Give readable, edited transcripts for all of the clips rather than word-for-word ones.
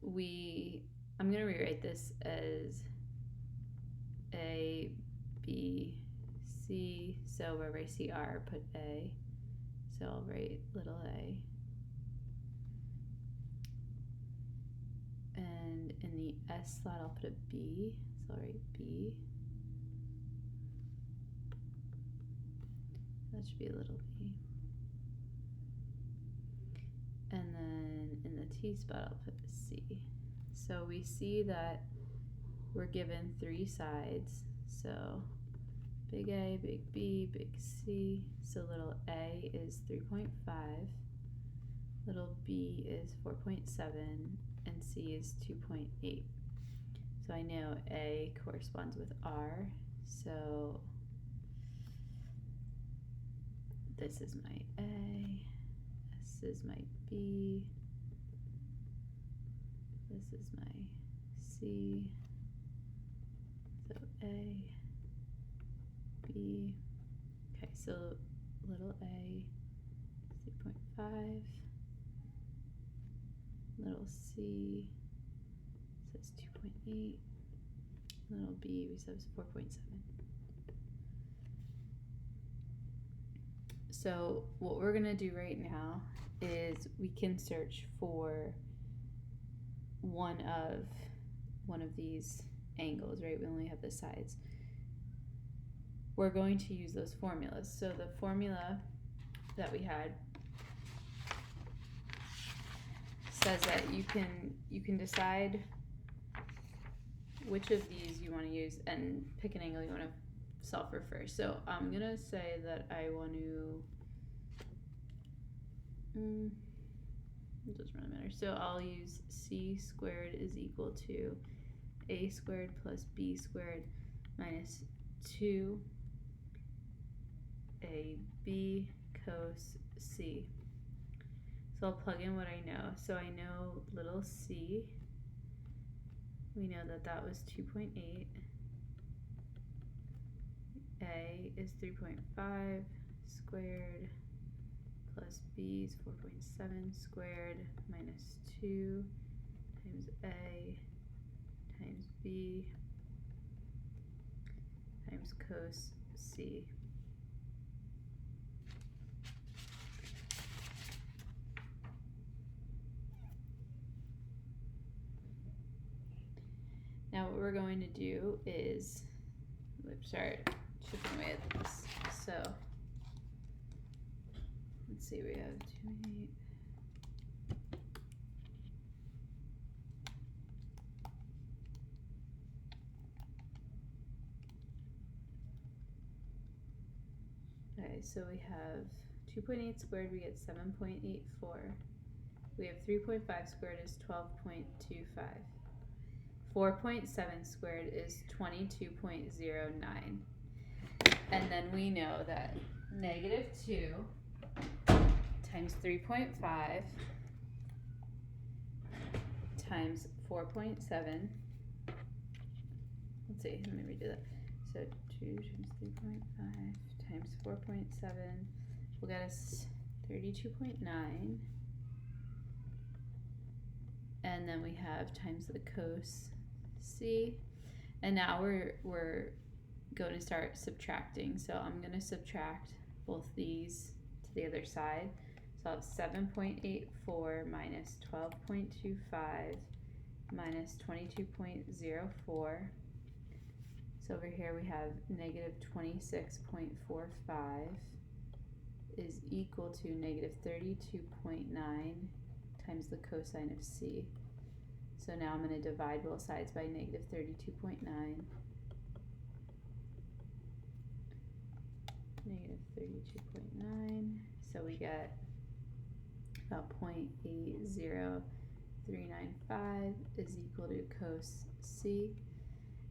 I'm going to rewrite this as A, B, C. So wherever I see R, put A. So I'll write little a. And in the S slot, I'll put a B. So I'll write B. That should be a little b. And then in the T spot, I'll put a C. So we see that we're given three sides. So big A, big B, big C. So little a is 3.5, little b is 4.7, and c is 2.8. So I know A corresponds with R. So this is my A, this is my B, this is my C, so A, B, okay, so little a, 3.5, little c says 2.8, little b we says 4.7. So what we're gonna do right now is we can search for one of these angles, right? We only have the sides. We're going to use those formulas. So the formula that we had says that you can decide which of these you want to use and pick an angle you want to solve for first. So I'm gonna say that I want to it doesn't really matter. So I'll use c squared is equal to a squared plus b squared minus 2 ab cos c. So I'll plug in what I know. So I know little c, we know that that was 2.8. A is 3.5 squared plus b is 4.7 squared minus 2 times a times b times cos c. Now what we're going to do is start chipping away at this. So let's see, we have 2.8. Okay, so we have 2.8 squared, we get 7.84. We have 3.5 squared is 12.25. 4.7 squared is 22.09. And then we know that negative 2 times 3.5 times 4.7. Let's see, let me redo that. So 2 times 3.5 times 4.7 will get us 32.9. And then we have times the cos c. And now we're going to start subtracting. So I'm going to subtract both these to the other side. So I'll have 7.84 minus 12.25 minus 22.04. So over here we have negative 26.45 is equal to negative 32.9 times the cosine of c. So now I'm going to divide both sides by negative 32.9. Negative 32.9. So we get about 0.80395 is equal to cos c.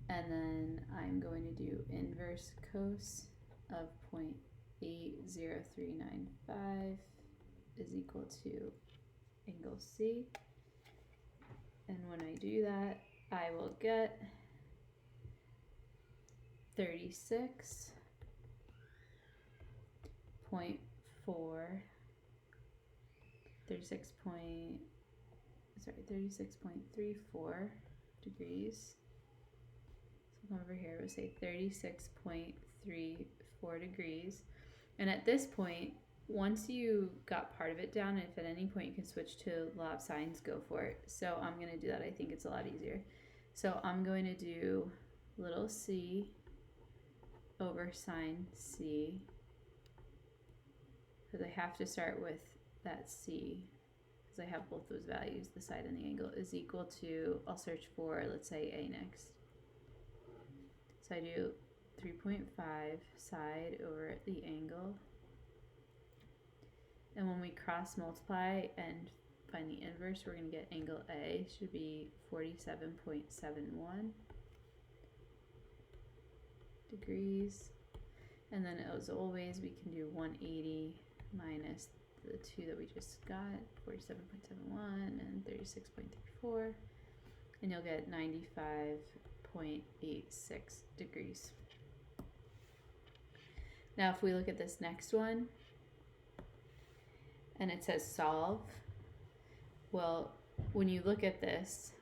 And then I'm going to do inverse cos of 0.80395 is equal to angle C. And when I do that, I will get 36.4, 36.4 36.34 degrees. So come over here, we'll say 36.34 degrees. And at this point, once you got part of it down, if at any point you can switch to law of sines, go for it. So I'm going to do that. I think it's a lot easier. So I'm going to do little c over sine c, because I have to start with that c, because I have both those values, the side and the angle, is equal to, I'll search for, let's say, a next. So I do 3.5 side over the angle. And when we cross multiply and find the inverse, we're going to get angle A should be 47.71 degrees. And then as always, we can do 180 minus the 2 that we just got, 47.71 and 36.34, and you'll get 95.86 degrees. Now if we look at this next one, and it says solve, well, when you look at this,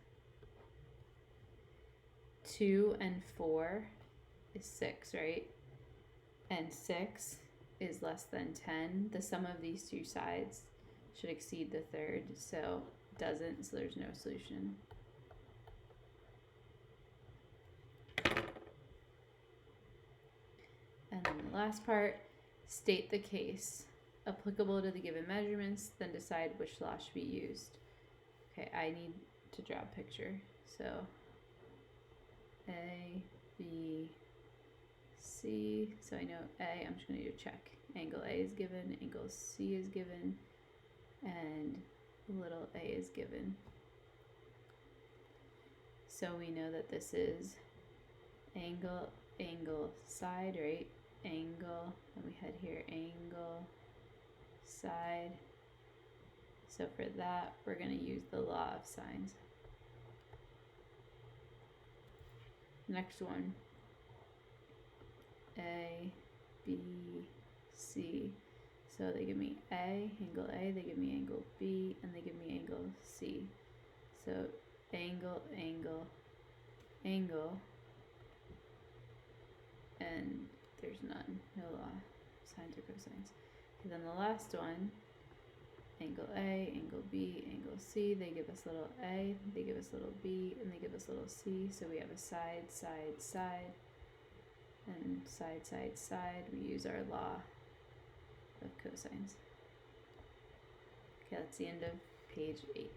2 and 4 is 6, right? And 6 is less than 10. The sum of these two sides should exceed the third, so it doesn't, so there's no solution. And then the last part, state the case applicable to the given measurements, then decide which law should be used. Okay, I need to draw a picture. So A, B, C. So I know A, I'm just going to do a check. Angle A is given, angle C is given, and little a is given. So we know that this is angle, angle, side, right? Angle, and we had here angle, side. So for that, we're going to use the law of sines. Next one, A, B, C. So they give me A, they give me angle B, and they give me angle C. So angle, angle, angle, and there's none, no law, sines or cosines. Okay, then the last one, angle A, angle B, angle C, they give us little a, they give us little b, and they give us little c, so we have a side, side, side, and side, side, side. We use our law of cosines. Okay, that's the end of page 8.